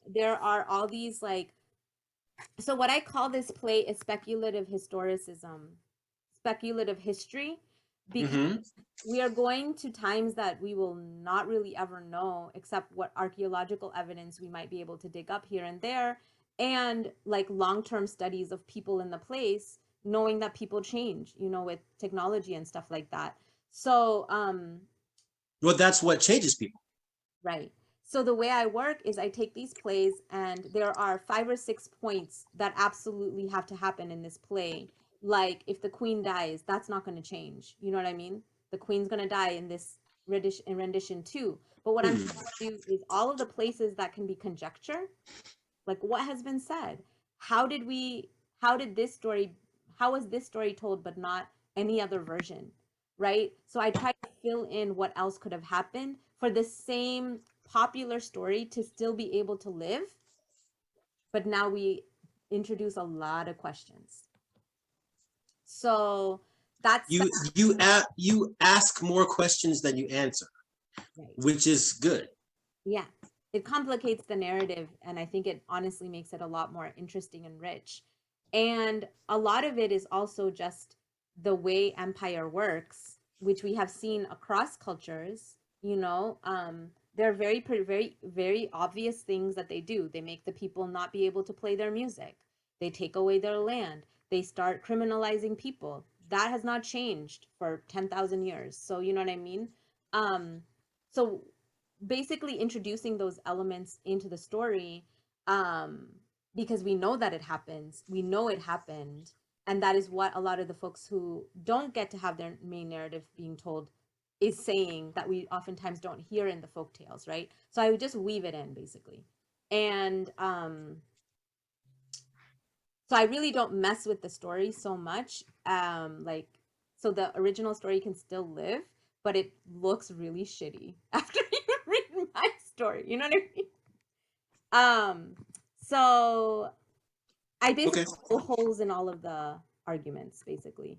there are all these like, so what I call this play is speculative historicism, speculative history, because Mm-hmm. we are going to times that we will not really ever know except what archaeological evidence we might be able to dig up here and there, and like long-term studies of people in the place, knowing that people change, you know, with technology and stuff like that. So Well, that's what changes people. right. So the way I work is I take these plays and there are 5 or 6 points that absolutely have to happen in this play. Like if the queen dies, that's not going to change. You know what I mean? The queen's going to die in this rendition too. But what I'm Hmm. trying to do is all of the places that can be conjecture, like what has been said. How did we how did this story how was this story told but not any other version, right? So I try to fill in what else could have happened for the same popular story to still be able to live, but now we introduce a lot of questions. So that's You ask more questions than you answer, right. which is good. Yeah. It complicates the narrative, and I think it honestly makes it a lot more interesting and rich. And a lot of it is also just the way empire works, which we have seen across cultures, you know. There are very obvious things that they do. They make the people not be able to play their music. They take away their land. They start criminalizing people. That has not changed for 10,000 years. So, you know what I mean? Um, so basically introducing those elements into the story, um because we know that it happens, we know it happened, and that is what a lot of the folks who don't get to have their main narrative being told is saying, that we oftentimes don't hear in the folk tales, right? So I would just weave it in basically. And so I really don't mess with the story so much, like, so the original story can still live, but it looks really shitty after you read my story, you know what I mean? So I basically Okay. pull holes in all of the arguments, basically.